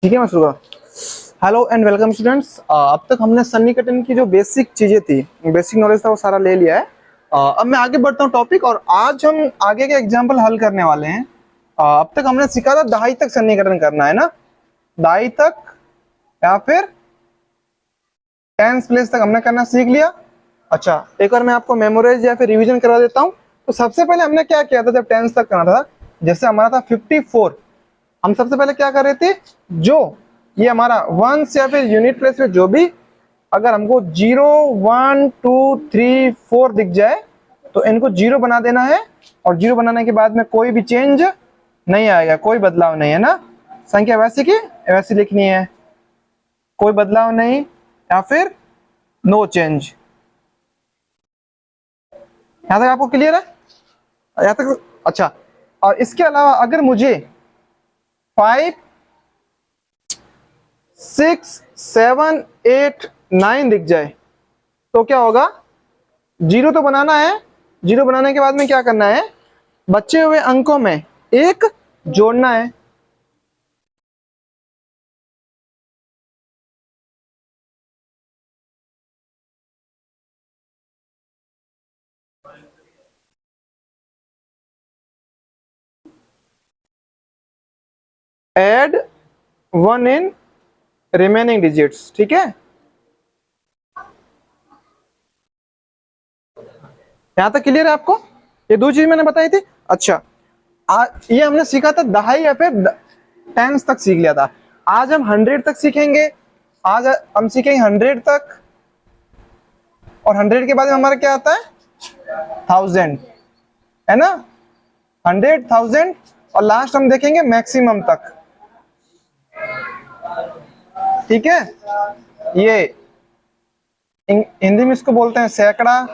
ठीक है, मैं शुरू करूँ। Hello and welcome students. अब तक हमने सन्निकटन की जो बेसिक चीजें थी, बेसिक नॉलेज था, वो सारा ले लिया है। अब मैं आगे बढ़ता हूँ टॉपिक, और आज हम आगे के एग्जाम्पल हल करने वाले हैं। अब तक हमने सीखा था दहाई तक सन्निकटन करना है ना, दहाई तक या फिर टेंस प्लेस तक हमने करना सीख लिया। अच्छा, एक बार मैं आपको मेमोराइज या फिर रिवीजन करा देता हूँ। तो सबसे पहले हमने क्या किया था जब टेंस तक करना था, जैसे हमारा था 54, हम सबसे पहले क्या कर रहे थे, जो ये हमारा वंस या फिर यूनिट प्लेस में जो भी अगर हमको 0 1 2 3 4 दिख जाए तो इनको 0 बना देना है, और 0 बनाने के बाद में कोई भी चेंज नहीं आएगा, कोई बदलाव नहीं है ना। संख्या वैसी की वैसी लिखनी है, कोई बदलाव नहीं या फिर नो चेंज। यहां तक आपको क्लियर है? यहां तक अच्छा। और इसके अलावा अगर मुझे 5 6 7 8 9 दिख जाए तो क्या होगा, 0 तो बनाना है। 0 बनाने के बाद में क्या करना है, बचे हुए अंकों में 1 जोड़ना है। ऐड 1 इन रिमेनिंग डिजिट्स, ठीक है। यहां तक क्लियर है आपको? ये दो चीज मैंने बताई थी। अच्छा, ये हमने सीखा था दहाई या फिर टेंस तक सीख लिया था। आज हम 100 तक सीखेंगे। आज हम सीखेंगे 100 तक, और 100 के बाद में हमारा क्या आता है, 1000, है ना। 100 1000, और लास्ट हम देखेंगे मैक्सिमम तक, ठीक है। ये हिंदी में इसको बोलते हैं सैकड़ा,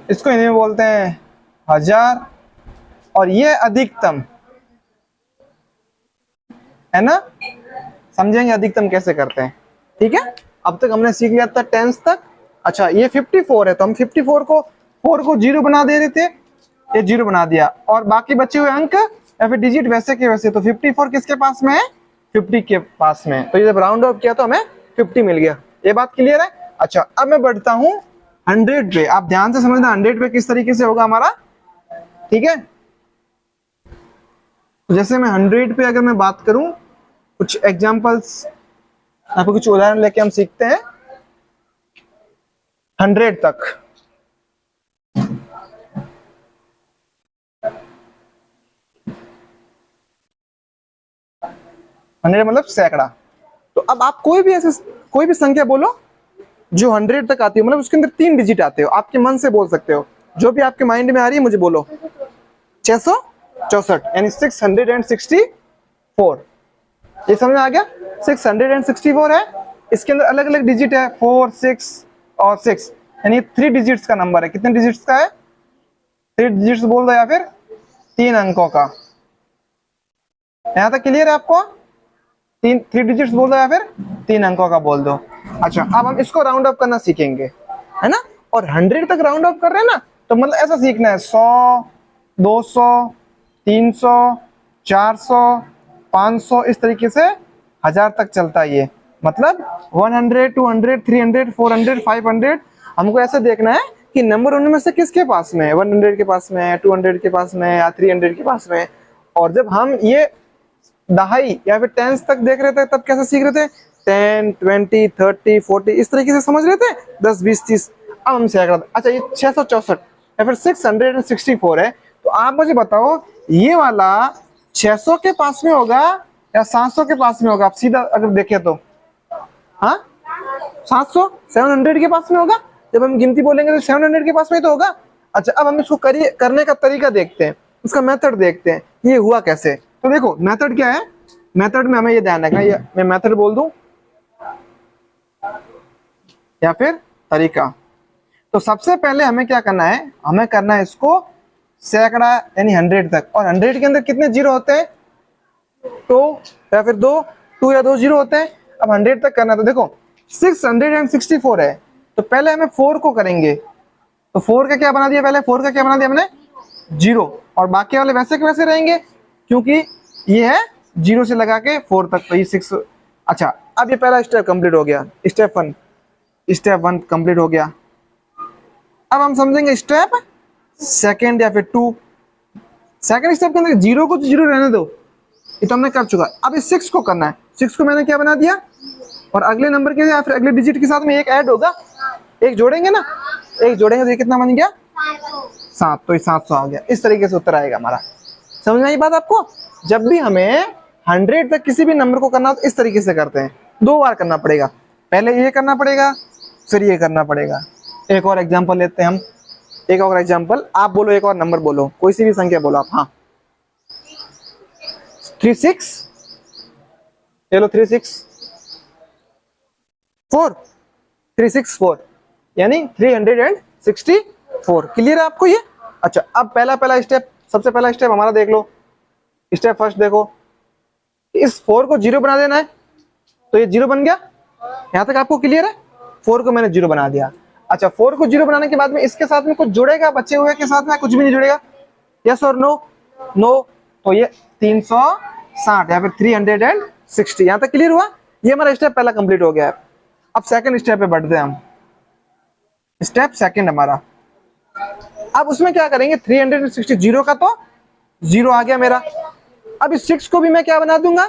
इसको हिंदी में बोलते हैं 1000, और ये अधिकतम, है ना। समझेंगे अधिकतम कैसे करते हैं, ठीक है। अब तक हमने सीख लिया था टेंस तक। अच्छा, ये 54 है तो हम 54 को 4 को 0 बना दे रहे थे, ये 0 बना दिया, और बाकी बचे हुए अंक या फिर डिजिट वैसे के वैसे। तो 54 किसके पास में है, 50 के पास में है। तो ये जब राउंड ऑफ किया तो हमें 50 मिल गया। ये बात क्लियर है? अच्छा, अब मैं बढ़ता हूँ 100 पे। आप ध्यान से समझना 100 पे किस तरीके से होगा हमारा, ठीक है। तो जैसे मैं 100 पे अगर मैं बात करूं, कुछ एग्जांपल्स आपको, कुछ उदाहरण लेके हम सीखते हैं 100 तक। 100 मतलब सैकड़ा। तो अब आप कोई भी संख्या बोलो जो 100 तक आती है, मतलब उसके अंदर 3 डिजिट आते हो, आपके मन से बोल सकते हो, जो भी आपके माइंड में आ रही है मुझे बोलो। 664 यानी 664। ये समझ में आ गया? 664 है, इसके अंदर अलग अलग डिजिट है, 4 6 और 6, यानी 3 डिजिट्स का नंबर है। कितने डिजिट्स का है? 3 डिजिट्स बोल दो, या फिर 3 अंकों का। यहां तक क्लियर है आपको? 3 डिजिट्स बोल दो या फिर 3 अंकों का बोल दो। अच्छा, अब हम इसको राउंड अप करना सीखेंगे, है ना। और 100 तक राउंड अप कर रहे हैं ना, तो मतलब ऐसा सीखना है 100 200 300 400 500, इस तरीके से 1000 तक चलता है ये। मतलब 100 200 300 400 500, हमको ऐसा देखना है कि नंबर उनमें से किसके पास में है, 100 के पास में है, 200 के पास में है, या 300 के पास में है। और जब हम ये दहाई या फिर टेंस तक देख रहे थे तब कैसे सीख रहे थे, 10 20 30 40 इस तरीके से समझ रहे थे, 10 20 30। अब हम सैकड़ा। अच्छा, ये 664 या फिर 664 है, तो आप मुझे बताओ ये वाला 600 के पास में होगा या 700 के पास में होगा? आप सीधा अगर देखें तो, हाँ, 700 700 के पास में होगा। जब हम गिनती बोलेंगे तो 700 के पास में तो होगा। अच्छा, अब हम इसको करने का तरीका देखते हैं, उसका मेथड देखते हैं, ये हुआ कैसे। तो देखो मेथड क्या है, मेथड में हमें ये ध्यान रखना, ये मैं मेथड बोल दूं या फिर तरीका। तो सबसे पहले हमें क्या करना है, हमें करना है इसको सैकड़ा यानी 100 तक। और 100 के अंदर कितने जीरो होते हैं, तो या फिर 2 या 2 जीरो होते हैं। अब 100 तक करना है, तो देखो 664 है, तो पहले हमें 4 को करेंगे। तो 4 का क्या बना दिया, पहले 4 का क्या बना दिया हमने, 0, और बाकी वाले वैसे के वैसे रहेंगे, क्योंकि ये है जीरो से लगा के 4 तक, तो ये 6। अच्छा, अब ये पहला स्टेप कंप्लीट हो गया, स्टेप वन कंप्लीट हो गया। अब हम समझेंगे स्टेप सेकेंड या फिर 2। सेकेंड स्टेप के अंदर जीरो को तो जीरो रहने दो, ये तो हमने कर चुका। अब इस 6 को करना है, 6 को मैंने क्या बना दिया, और अगले नंबर के या फिर अगले डिजिट के साथ में एक ऐड होगा, एक जोड़ेंगे ना, एक जोड़ेंगे तो ये कितना बन गया, 7, तो ये 700 आ गया। इस तरीके से उत्तर आएगा हमारा। समझ में आई बात आपको? जब भी हमें 100 तक किसी भी नंबर को करना हो तो इस तरीके से करते हैं, 2 बार करना पड़ेगा, पहले ये करना पड़ेगा फिर ये करना पड़ेगा। एक और एग्जांपल लेते हैं हम, एक और एग्जांपल, आप बोलो, एक और नंबर बोलो, कोई सी भी संख्या बोलो आप। हाँ, 36, ये लो 364, 364 यानी 364। क्लियर है आपको ये? अच्छा, अब पहला स्टेप, सबसे पहला स्टेप हमारा देख लो, स्टेप फर्स्ट देखो, इस 4 को 0 बना देना है, तो ये 0 बन गया। यहां तक आपको क्लियर है? 4 को मैंने 0 बना दिया। अच्छा, 4 को 0 बनाने के बाद में इसके साथ में कुछ जुड़ेगा, बचे हुए के साथ में कुछ भी नहीं जुड़ेगा, यस और नो? नो, तो ये 360 या फिर 360। यहां तक क्लियर हुआ? ये हमारा स्टेप पहला कंप्लीट हो गया है। अब सेकंड स्टेप पे बढ़ते हैं हम, स्टेप सेकंड हमारा। अब उसमें क्या करेंगे, 360 जीरो का तो 0 आ गया मेरा। अब इस 6 को भी मैं क्या बना दूंगा,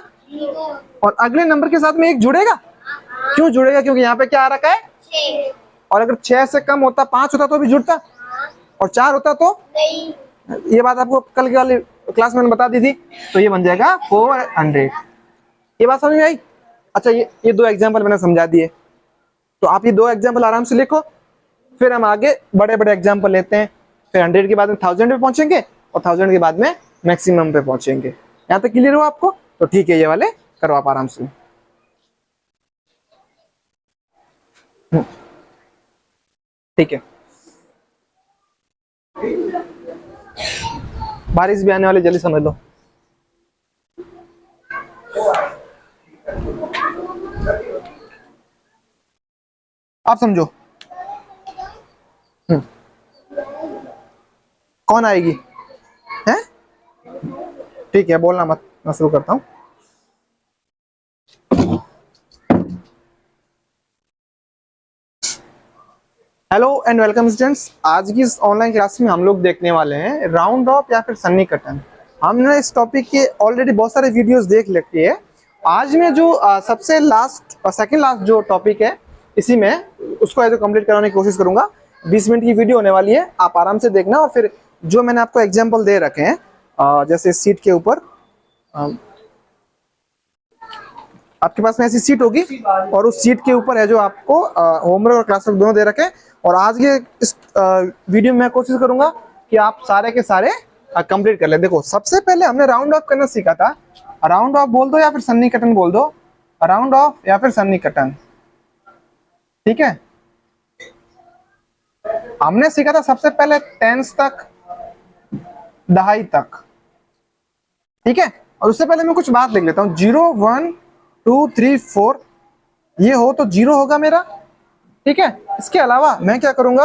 और अगले नंबर के साथ में एक जुड़ेगा। क्यों जुड़ेगा? क्योंकि यहाँ पे क्या आ रखा है, 6। और अगर 6 से कम होता, 5 होता तो भी जुड़ता, और 4 होता तो नहीं। ये बात आपको कल की वाली क्लास में बता दी थी, तो ये बन जाएगा 400। ये बात समझ में आई? अच्छा, ये 2 एग्जाम्पल मैंने समझा दिए, तो आप ये 2 एग्जाम्पल आराम से लिखो, फिर हम आगे बड़े बड़े एग्जाम्पल लेते हैं। फिर 100 के बाद में 1000 पे पहुंचेंगे, और 1000 के बाद में मैक्सिमम पे पहुंचेंगे। यहाँ तक क्लियर हो आपको? तो ठीक है, ये वाले करो आप आराम से। ठीक है, बारिश भी आने वाली, जल्दी समझ लो। आप समझो, कौन आएगी? हैं? ठीक है, बोलना मत, मैं शुरू करता हूं। Hello and welcome students. आज की इस ऑनलाइन क्लास में हम लोग देखने वाले हैं राउंड ऑफ या फिर सन्निकटन। हमने इस टॉपिक के ऑलरेडी बहुत सारे वीडियोस देख रखे हैं। आज में जो सबसे लास्ट और सेकंड लास्ट जो टॉपिक है, इसी में उसको ऐसे कंप्लीट कराने की कोशिश करूंगा। 20 मिनट की वीडियो होने वाली है, आप आराम से देखना। और फिर जो मैंने आपको एग्जाम्पल दे रखे हैं, जैसे सीट के ऊपर आपके पास में ऐसी सीट होगी, और उस सीट के ऊपर है जो आपको होमवर्क और क्लासवर्क दोनों दे रखे हैं। और आज के इस वीडियो में मैं कोशिश करूंगा कि आप सारे के सारे कंप्लीट कर ले। देखो, सबसे पहले हमने राउंड ऑफ करना सीखा था। राउंड ऑफ बोल दो या फिर सन्निकटन बोल दो, राउंड ऑफ या फिर सन्निकटन, ठीक है। हमने सीखा था सबसे पहले टेंस तक, दहाई तक, ठीक है। और उससे पहले मैं कुछ बात लिख लेता हूँ। 0 1 2 3 4 ये हो तो 0 होगा मेरा, ठीक है। इसके अलावा मैं क्या करूंगा,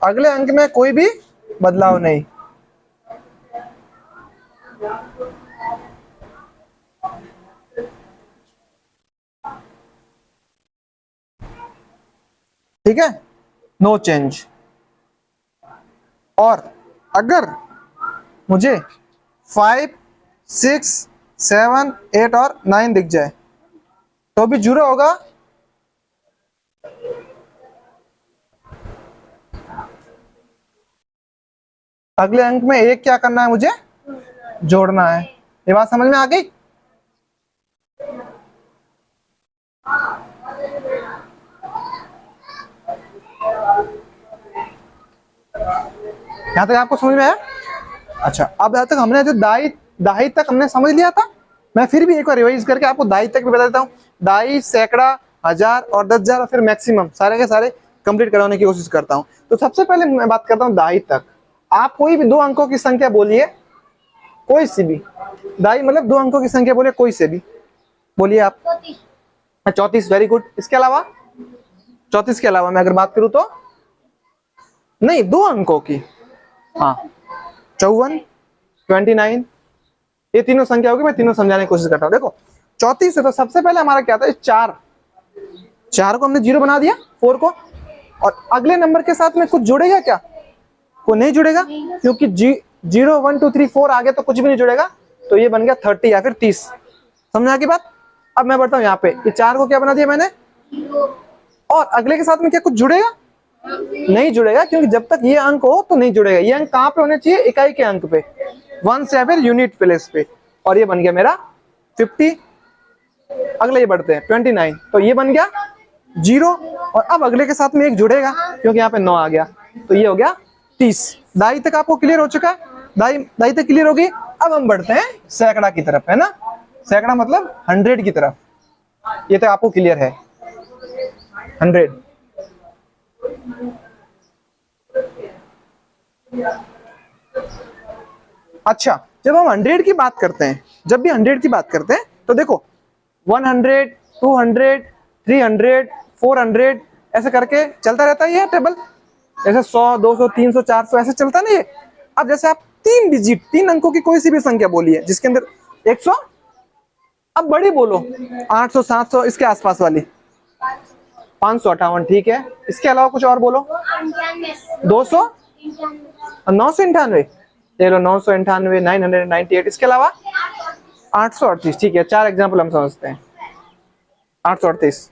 अगले अंक में कोई भी बदलाव नहीं, ठीक है, नो चेंज। और अगर मुझे 5 6 7 8 और 9 दिख जाए तो भी 0 होगा। अगले अंक में एक क्या करना है, मुझे जोड़ना है। ये बात समझ में आ गई? यहां तक आपको समझ में आया? अच्छा, अब यहां तक हमने जो दहाई तक हमने समझ लिया था। मैं फिर भी एक बार रिवाइज करके आपको दहाई तक भी बता देता हूँ। दहाई, सैकड़ा, हजार और 10,000 और फिर मैक्सिमम, सारे के सारे कंप्लीट कराने की कोशिश करता हूँ। तो सबसे पहले मैं बात करता हूँ दहाई तक। आप कोई भी 2 अंकों की संख्या बोलिए, कोई सी भी। दहाई मतलब 2 अंकों की संख्या बोलिए, कोई से भी बोलिए आप। 34, वेरी गुड। इसके अलावा 34 के अलावा मैं अगर बात करूं तो नहीं, 2 अंकों की, हाँ, 54, 29, ये तीनों संख्या होगी, मैं तीनों समझाने की कोशिश करता हूँ। देखो 34 से तो सबसे पहले हमारा क्या था, 4 को हमने 0 बना दिया 4 को, और अगले नंबर के साथ में कुछ जुड़ेगा क्या, को नहीं जुड़ेगा, क्योंकि 0 1 2 3 4 आगे तो कुछ भी नहीं जुड़ेगा, तो ये बन गया 30 या फिर 30। समझ आ गई बात। अब मैं बढ़ता हूँ यहाँ पे, ये 4 को क्या बना दिया मैंने, और अगले के साथ में क्या कुछ जुड़ेगा, नहीं जुड़ेगा, क्योंकि जब तक ये अंक हो तो नहीं जुड़ेगा। ये अंक कहाँ पे होने चाहिए, इकाई के अंक पे, 1 से या फिर यूनिट प्लेस पे, और ये बन गया मेरा 50। अगले ये बढ़ते हैं 29, तो ये बन गया 0, और अब अगले के साथ में एक जुड़ेगा क्योंकि यहाँ पे 9 आ गया, तो ये हो गया 30। दाई तक आपको क्लियर हो चुका है, दाई तक क्लियर होगी। अब हम बढ़ते हैं सैकड़ा की तरफ, है ना, सैकड़ा मतलब 100 की तरफ, ये तो आपको क्लियर है 100। अच्छा, जब हम 100 की बात करते हैं, जब भी 100 की बात करते हैं तो देखो 100 200 300 400 ऐसे करके चलता रहता है ये टेबल, जैसे 100 200 300 400 ऐसे चलता नहीं है। अब जैसे आप 3 डिजिट 3 अंकों की कोई सी भी संख्या बोलिए जिसके अंदर 100, अब बड़ी बोलो 800 700 इसके आसपास वाली, 558, ठीक है, इसके अलावा कुछ और बोलो, 200 998, चलो 998 998, इसके अलावा 838, ठीक है, 4 एग्जाम्पल हम समझते हैं, 838,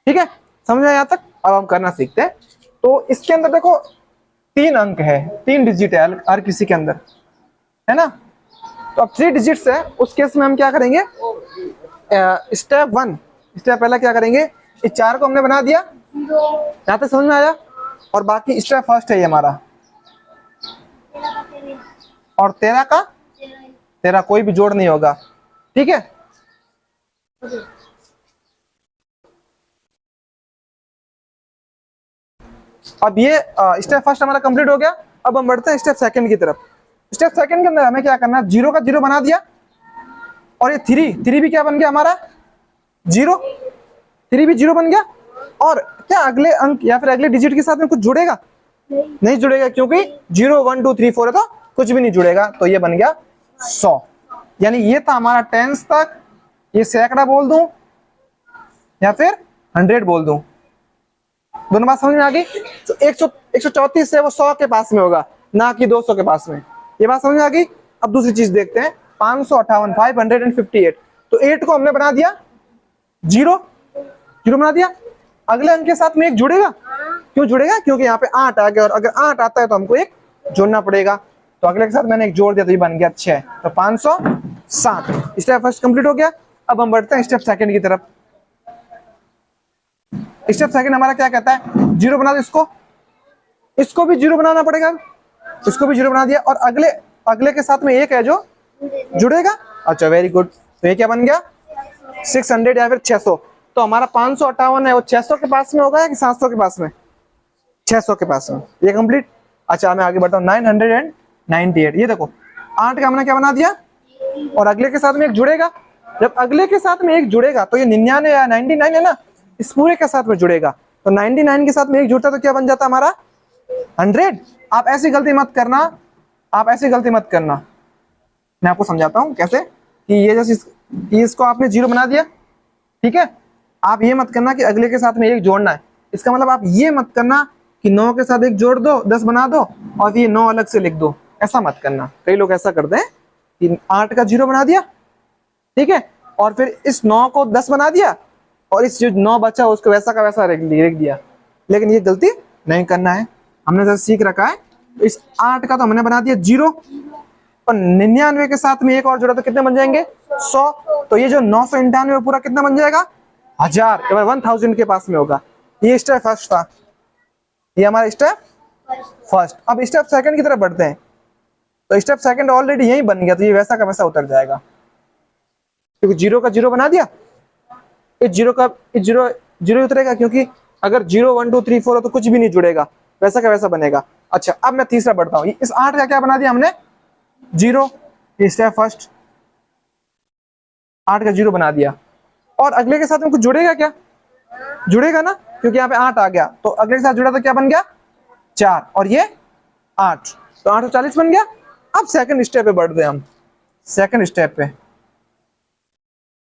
ठीक है, समझ में यहाँ तक। अब हम करना सीखते हैं। तो इसके अंदर देखो 3 अंक है, 3 डिजिट है हर किसी के अंदर, है ना। तो अब 3 डिजिट्स है, उस केस में हम क्या करेंगे, स्टेप 1, स्टेप पहला क्या करेंगे, इस 4 को हमने बना दिया, यहाँ तक समझ में आया, और बाकी स्टेप फर्स्ट है ये हमारा, और 13 कोई भी जोड़ नहीं होगा, ठीक है। अब ये स्टेप फर्स्ट हमारा कंप्लीट हो गया। अब हम बढ़ते हैं स्टेप सेकंड की तरफ। स्टेप सेकंड के अंदर हमें क्या करना है, 0 का 0 बना दिया, और ये 3 भी क्या बन गया हमारा 0, 3 भी 0 बन गया। और क्या अगले अंक या फिर अगले डिजिट के साथ में कुछ जुड़ेगा, नहीं जुड़ेगा, क्योंकि 0 1 2 3 4 है तो कुछ भी नहीं जुड़ेगा, तो ये बन गया 100। यानी ये था हमारा टेंस तक। ये सैकड़ा बोल दूं या फिर 100 बोल दूं, दोनों बात समझ में आ गई। तो 134 से वो 100 के पास में होगा, ना कि 200 के पास में, ये बात समझ में आ गई। अब दूसरी चीज देखते हैं, 558 558, तो 8 को हमने बना दिया 0 बना दिया, अगले अंक के साथ में एक जुड़ेगा, क्यों जुड़ेगा, क्योंकि यहाँ पे 8 आ गया, और अगर 8 आता है तो हमको एक जोड़ना पड़ेगा, तो अगले के साथ मैंने एक जोड़ दिया तो ये बन गया 6, तो 560। स्टेप फर्स्ट कंप्लीट हो गया। अब हम बढ़ते हैं स्टेप सेकंड की तरफ। स्टेप सेकंड हमारा क्या कहता है, 0 बना दो, इसको भी 0 बनाना पड़ेगा, इसको भी 0 बना दिया, और अगले के साथ में एक है जो जुड़ेगा। अच्छा, वेरी गुड, तो ये क्या बन गया 600 या फिर 600। तो हमारा 558 है, वो 600 के पास में होगा या कि 700 के पास में, 600 के पास में, ये कंप्लीट। अच्छा, मैं आगे बढ़ता हूँ, 998, ये देखो 8 का हमने क्या बना दिया, और अगले के साथ में एक जुड़ेगा। जब अगले के साथ में एक जुड़ेगा तो ये 99 या 99 है ना, इस पूरे के साथ में जुड़ेगा, तो 99 के साथ में एक जुड़ता तो क्या बन जाता हमारा 100। आप ऐसी गलती मत करना, मैं आपको समझाता हूं कैसे, कि ये जैसे इसको आपने 0 बना दिया, ठीक है, आप ये मत करना कि अगले के साथ में एक जोड़ना है, इसका मतलब आप ये मत करना कि 9 के साथ एक जोड़ दो 10 बना दो और ये 9 अलग से लिख दो, ऐसा मत करना। कई लोग ऐसा करते हैं कि 8 का 0 बना दिया, ठीक है, और फिर इस 9 को 10 बना दिया, और इस जो 9 बचा उसको वैसा का वैसा लिख दिया, लेकिन ये गलती नहीं करना है। हमने जैसे सीख रखा है, इस 8 का तो हमने बना दिया 0, और 99 के साथ में एक और जोड़ा तो कितने बन जाएंगे 100, तो ये जो 999 पूरा कितना बन जाएगा 1000, 1000 के पास में होगा। ये स्टेप फर्स्ट था, ये हमारा स्टेप फर्स्ट। अब स्टेप सेकंड की तरफ बढ़ते हैं, तो स्टेप सेकंड ऑलरेडी यही बन गया, तो ये वैसा का वैसा उतर जाएगा, क्योंकि 0 का 0 बना दिया, इस 0 का 0 उतरेगा, क्योंकि अगर 0 1 2 3 4 हो तो कुछ भी नहीं जुड़ेगा, वैसा का वैसा बनेगा। अच्छा, अब मैं तीसरा बढ़ता हूँ, इस 8 का क्या बना दिया हमने 0, स्टेप फर्स्ट, 8 का 0 बना दिया, और अगले के साथ में कुछ जुड़ेगा क्या, जुड़ेगा ना, क्योंकि यहाँ पे 8 आ गया, तो अगले के साथ जुड़ा तो क्या बन गया 4, और ये 8, तो 840 बन गया। अब सेकंड स्टेप पे बढ़ते हैं हम, सेकंड स्टेप पे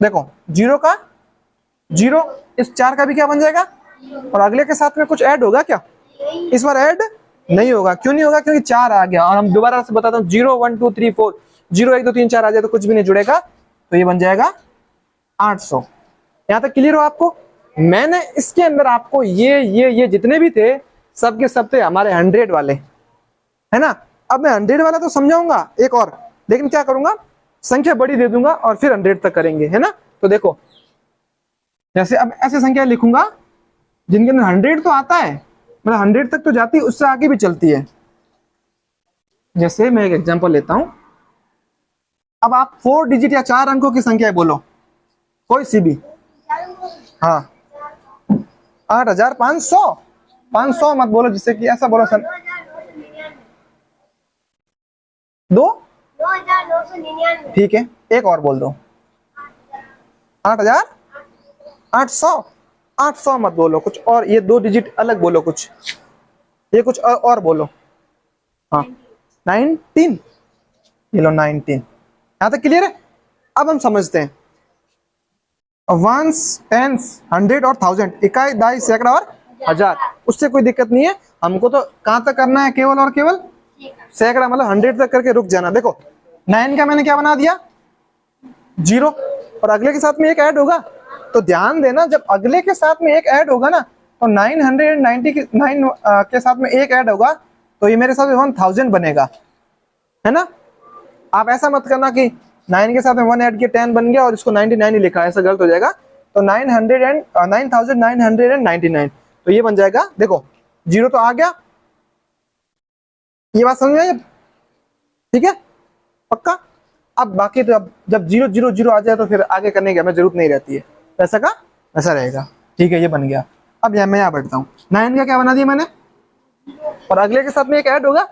देखो, जीरो का जीरो, इस 4 का भी क्या बन जाएगा, और अगले के साथ में कुछ ऐड होगा क्या, इस बार ऐड नहीं होगा। क्यों नहीं होगा, क्योंकि 4 आ गया। और हम दोबारा से बताता हूँ, 0 1 2 3 4, 0 1 2 3 4 आ जाए तो कुछ भी नहीं जुड़ेगा, तो ये बन जाएगा 800। यहां तक क्लियर हो आपको। मैंने इसके अंदर आपको ये जितने भी थे सब के सब थे हमारे 100 वाले, है ना। अब मैं 100 वाला तो समझाऊंगा एक और, लेकिन क्या करूंगा, संख्या बड़ी दे दूंगा और फिर 100 तक करेंगे, है ना। तो देखो, जैसे अब ऐसे संख्या लिखूंगा जिनके अंदर 100 तो आता है, मतलब 100 तक तो जाती है, उससे आगे भी चलती है। जैसे मैं एक एग्जांपल लेता हूं, अब आप 4 डिजिट या 4 अंकों की संख्या बोलो, कोई सी भी। हाँ, 8500, 500 मत बोलो, जिससे कि ऐसा बोलो सन 2,999, ठीक है। एक और बोल दो, 8,800, 800 मत बोलो, कुछ और, ये 2 डिजिट अलग बोलो, कुछ ये कुछ और बोलो। हाँ, 19, ये लो 19। यहां तक क्लियर है। अब हम समझते हैं, वंस, टेंस, 100 और 1000, इकाई, दाई, सैकड़ा और हजार, उससे कोई दिक्कत नहीं है। हमको तो कहां तक करना है, केवल और केवल सैकड़ा, मतलब 100 तक करके रुक जाना। देखो 9 का मैंने क्या बना दिया, 0, और अगले के साथ में एक ऐड होगा, तो ध्यान देना, जब अगले के साथ में एक ऐड होगा ना, तो 990 के 9 के साथ में एक ऐड होगा, तो ये मेरे साथ 1000 बनेगा, है ना। आप ऐसा मत करना कि 9 के साथ में 1 ऐड किया 10 बन गया और इसको 99 ही लिखा, ऐसा गलत हो जाएगा। तो 9999, तो ये बन जाएगा। देखो 0 तो आ गया, ये बात समझ में आई, ठीक है, पक्का। अब बाकी तो, अब जब 0 0 0 आ जाए तो फिर आगे करने की हमें जरूरत नहीं रहती है, वैसा का वैसा रहेगा, ठीक है। ये बन गया। अब मैं यहाँ बैठता हूँ, 9 का क्या बना दिया मैंने, और अगले के साथ में एक ऐड होगा।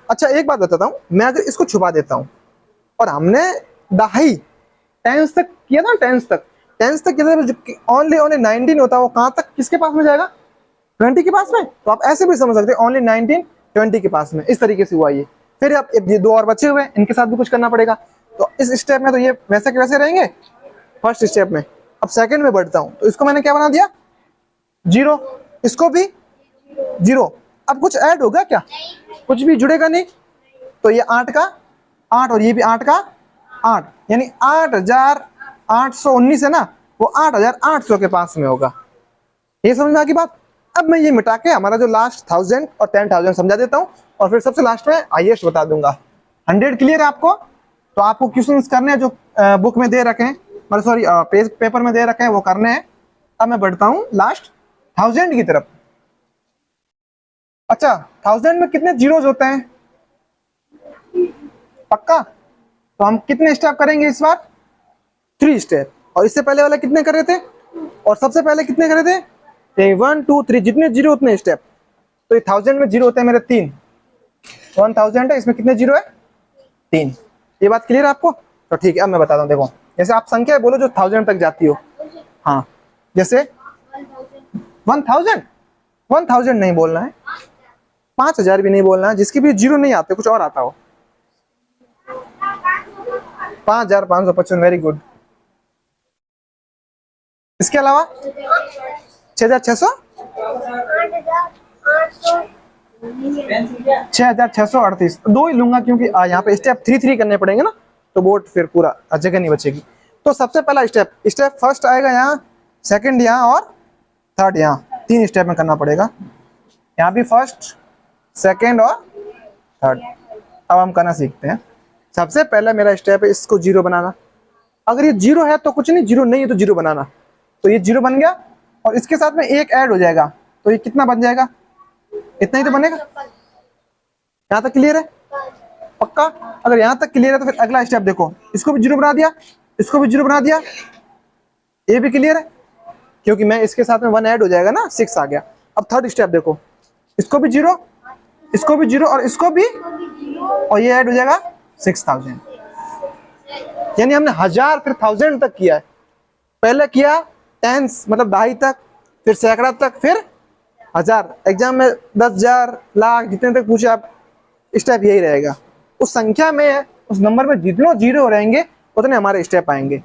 अच्छा एक बात बताता हूँ, मैं अगर इसको छुपा देता हूँ, और हमने दहाई 10 तक किया था, 10 तक किया था, ओनली 19 होता है, वो कहाँ तक, किसके पास में जाएगा, 20 के पास में। तो आप ऐसे भी समझ सकते हैं, ओनली 19 20 के पास में, इस तरीके से हुआ ये। फिर अब ये 2 और बचे हुए, इनके साथ भी कुछ करना पड़ेगा। तो इस स्टेप में तो ये वैसे के वैसे रहेंगे, फर्स्ट स्टेप में। अब सेकंड में बढ़ता हूँ, तो इसको मैंने क्या बना दिया, 0, इसको भी 0। अब कुछ ऐड होगा क्या, कुछ भी जुड़ेगा नहीं, तो ये 8 का 8 और ये भी 8 का 8, यानी 8819 है ना, वो 8800 के पास में होगा। ये समझ में आ गई बात। अब मैं ये मिटा के हमारा जो लास्ट 1000 और 10,000 समझा देता हूँ, और फिर सबसे लास्ट में हाईएस्ट बता दूंगा। 100 क्लियर है आपको। तो आपको क्वेश्चंस करने हैं जो बुक में दे रखे हैं, मतलब सॉरी पेपर में दे रखे हैं, वो करने हैं। अब मैं बढ़ता हूँ लास्ट 1000 की तरफ। अच्छा 1000 में कितने जीरोज होते हैं, पक्का। तो हम कितने स्टेप करेंगे इस बार, 3 स्टेप। और इससे पहले वाले कितने कर रहे थे, और सबसे पहले कितने कर रहे थे, 1 2 3, जितने जीरो उतने स्टेप। तो 1000 में जीरो होते हैं मेरे 3, 1000 है, इसमें कितने जीरो है, 3। ये बात क्लियर है आपको। तो ठीक है, अब मैं बताता हूँ। देखो जैसे आप संख्या बोलो जो 1000 तक जाती हो। हाँ, जैसे 1000 नहीं बोलना है, 5000 भी नहीं बोलना है, जिसकी भी जीरो नहीं आते, कुछ और आता हो। 5555, वेरी गुड। इसके अलावा 6600, 6638, 2 ही लूंगा, क्योंकि यहाँ पे स्टेप 3 करने पड़ेंगे ना, तो बोर्ड फिर पूरा जगह नहीं बचेगी। तो सबसे पहला स्टेप फर्स्ट आएगा यहाँ, सेकंड यहाँ और थर्ड यहाँ, 3 स्टेप में करना पड़ेगा। यहाँ भी फर्स्ट, सेकंड और थर्ड। अब हम करना सीखते हैं। सबसे पहला मेरा स्टेप है इसको 0 बनाना। अगर ये 0 है तो कुछ नहीं, 0 नहीं है तो 0 बनाना। तो ये 0 बन गया, और इसके साथ में एक ऐड हो जाएगा, तो ये कितना बन जाएगा, इतना ही तो बनेगा। यहाँ तक क्लियर है, पक्का। अगर यहाँ तक क्लियर है तो फिर अगला स्टेप देखो, इसको भी 0 बना दिया, इसको भी 0 बना दिया, ये भी क्लियर है, क्योंकि मैं इसके साथ में 1 ऐड हो जाएगा ना, 6 आ गया। अब थर्ड स्टेप देखो, इसको भी 0, इसको भी 0, और इसको भी, और ये ऐड हो जाएगा 6000। यानी हमने 1000 फिर 1000 तक किया है। पहले किया टेंस मतलब दहाई तक, फिर सैकड़ा तक, फिर 1000। एग्जाम में 10,000 लाख जितने तक पूछे आप, स्टेप यही रहेगा। उस संख्या में उस नंबर में जितने जीरो रहेंगे उतने हमारे स्टेप आएंगे।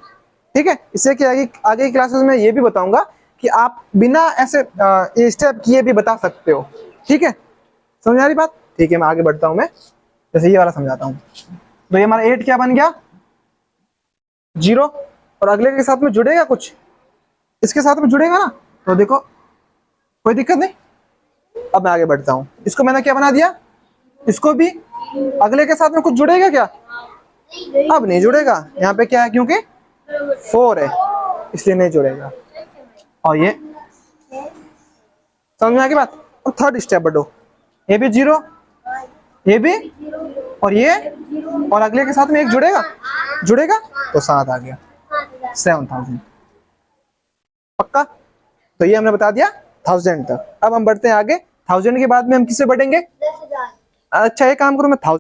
ठीक है, इससे क्या आगे आगे की क्लासेस में ये भी बताऊंगा कि आप बिना ऐसे ये स्टेप किए भी बता सकते हो। ठीक है, समझ आ रही बात? ठीक है, मैं आगे बढ़ता हूं। मैं जैसे ये वाला समझाता हूँ। तो ये हमारा 8 क्या बन गया? 0। और अगले के साथ में जुड़ेगा कुछ, इसके साथ में जुड़ेगा ना, तो देखो कोई दिक्कत नहीं। अब मैं आगे बढ़ता हूँ। इसको मैंने क्या बना दिया, इसको भी अगले के साथ में कुछ जुड़ेगा क्या? अब नहीं जुड़ेगा। यहाँ पे क्या है, क्योंकि 4 है इसलिए नहीं जुड़ेगा। और ये समझ में आ गई बात? और थर्ड स्टेप बढ़ो, ये भी 0, ये भी, और ये, और अगले के साथ में एक जुड़ेगा, जुड़ेगा तो 7 आ गया, 7000। पक्का? तो ये हमने बता दिया 1000 तक। अब हम बढ़ते हैं आगे। 1000 के बाद में हम किससे बढ़ेंगे? अच्छा, एक काम करो, मैं 1000